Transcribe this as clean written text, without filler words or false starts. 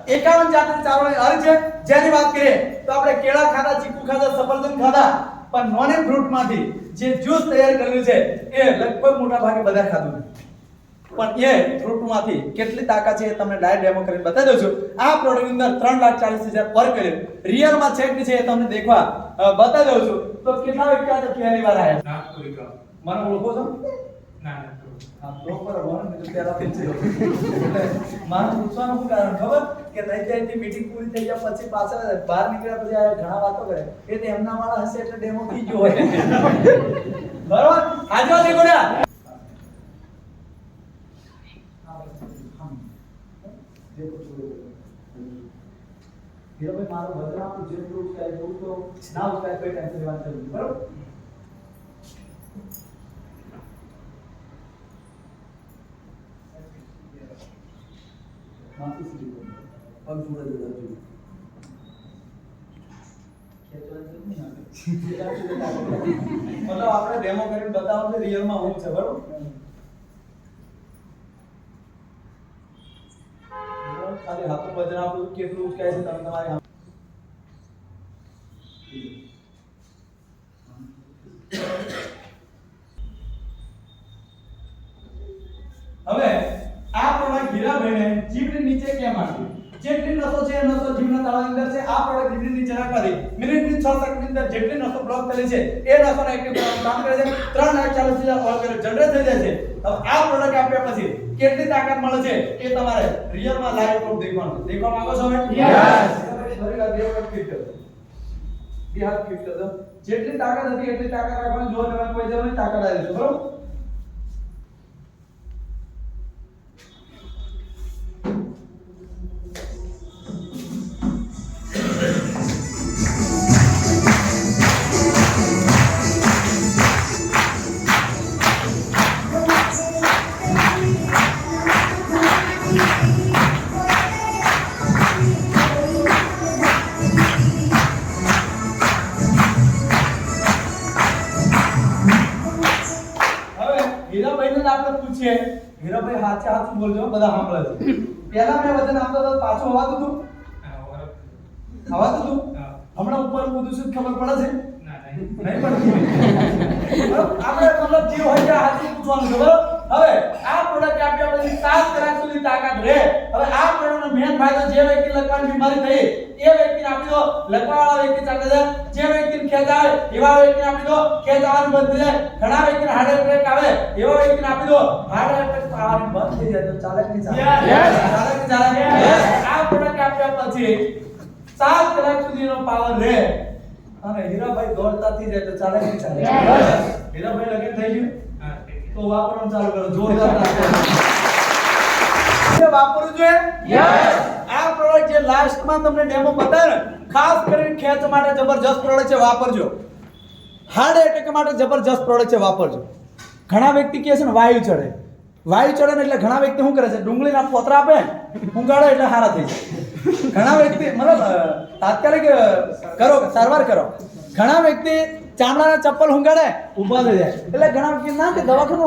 51 જાતની ચાવણી અર્ધ છે. જેની વાત કરીએ તો આપણે કેળા ખાધા, ચીકુ ખાધા, સફરજન ખાધા, પણ નોન ફ્રૂટમાંથી જે જ્યુસ તૈયાર કરેલું છે એ લગભગ મોટા ભાગે બધા ખાધું છે. પણ એ ફ્રૂટમાંથી કેટલી તાકાત છે એ તમને ડાયરેક્ટ ડેમો કરીને બતાવી દઉં છું. આ પ્રોડક્ટની અંદર 3,40,000 પર કર્યું. રિયલમાં છે કે છે એ તમને દેખવા બતાવી દઉં છું. તો કેટલા વ્યક્તિ આજે પહેલી વાર આવ્યા? મને ઓળખો છો? હા, પ્રોપર વન એટલે પહેલાથી જ છે. મારું પૂછવાનું શું કારણ ખબર કે નૈત્યાની મીટિંગ પૂરી થઈ ગયા પછી પાછા બહાર નીકળ્યા પછી આ ઘણા વાતો કરે એ તો એમના વાળા હશે એટલે ડેમો થઈ ગયો હોય. બરાબર? આજે દેખો ને ભાઈ મારો બદલાવ જેટલું ઉચકાય એવું તો ના ઉચકાય કોઈ ટેન્શન લેવાની જરૂર નથી. બરાબર? માથું સીધું કરો. પગ જોડે જોડે જોડે. મતલબ આપણે ડેમો કરીને બતાવો કે રિયલમાં હું છે. બરાબર? ખાલી હાથો બદલા આપણું કેટલું ઉચકાય છે તમે તમારી હવે આ પ્રોડક્ટ હીરાભાઈને જીભની નીચે કેમ આપી? જેટલી નસો છે એ નસો જીભના તળાવની અંદર છે. આ પ્રોડક્ટ જીભની નીચે રાખવા દે મિનિટની 6 સેકન્ડની અંદર જેટલી નસો બ્લોક થયેલી છે એ નસોને એક્ટિવ કરવાનું કામ કરે છે. 3,40,000 ઓલ કરે જનરેટ થઈ જાય છે. હવે આ પ્રોડક્ટ આપ્યા પછી કેટલી તાકાત મળે છે એ તમારે રિયલમાં લાઈવ પ્રૂફ દેખવાનું. દેખવા માંગો છો હવે? યસ. ફરી વાર બે વખત ફિટ કરો. બે હાથ ફિટ કરો. જેટલી તાકાત હતી એટલી તાકાત રાખવાની. જોર કરવાની કોઈ જરૂર નહીં. તાકાત આવી જશે. બરોબર? આપણે પૂછીએ હીરાભાઈ સાચે સાચું બોલજો બધા સાંભળે છે. પહેલા મેં વજન આપતો તો પાછું હવાતું હતું? હવાતું હતું? હમણાં ઉપર કૂદું છું ખબર પડે છે? નહીં પડતી. આપણે મતલબ જે હોય છે સાચું પૂછવાનું છે. બરાબર? હવે આ પ્રોડક્ટ આપ્યા પછી 7 કલાક સુધી તાકાત રહે. હવે આ પ્રોડક્ટનો મેઈન ફાયદો જે વ્યક્તિ લકવાની બીમારી થઈ એ વ્યક્તિને આપી દો. લકવાવાળા વ્યક્તિ ચાલે છે. જે વ્યક્તિને ખેંચ આવે એવા વ્યક્તિને આપી દો. ખેંચ આવવાનું બંધ થઈ જાય. ઘણા વ્યક્તિને હાર્ટ એટેક આવે એવા વ્યક્તિને આપી દો. હાર્ટ એટેક આવવાનું બંધ થઈ જાય તો ચાલે કે નહીં ચાલે? યસ. ચાલે કે ચાલે? યસ. આ પ્રોડક્ટ આપ્યા પછી 7 કલાક સુધીનો પાવર રહે અને હીરાભાઈ દોડતા થઈ જાય તો ચાલે કે નહીં ચાલે? યસ. હીરાભાઈ લગન થઈ ગયું? તો વાપરવાનું ચાલુ કરો. જોરદાર વાપરવું જોઈએ. યસ. આ પ્રોડક્ટ જે લાસ્ટમાં તમને ડેમો બતાવ્યો ને ખાસ કરીને ખેંચ માટે જબરજસ્ત પ્રોડક્ટ છે. વાપરજો. હાર્ટ એટેક માટે જબરજસ્ત પ્રોડક્ટ છે. વાપરજો. ઘણા વ્યક્તિ કહે છે ને વાયુ ચડે ને એટલે ઘણા વ્યક્તિ શું કરે છે ડુંગળીના પોતરા આપે ઊંઘાડે એટલે હારા થઈ જાય. ઘણા વ્યક્તિ મતલબ તાત્કાલિક કરો સારવાર કરો. ઘણા વ્યક્તિ ચામડાના ચપ્પલ ઊંઘાડે ઊભા થઈ જાય એટલે ઘણા વ્યક્તિ ના કે દવાખાનું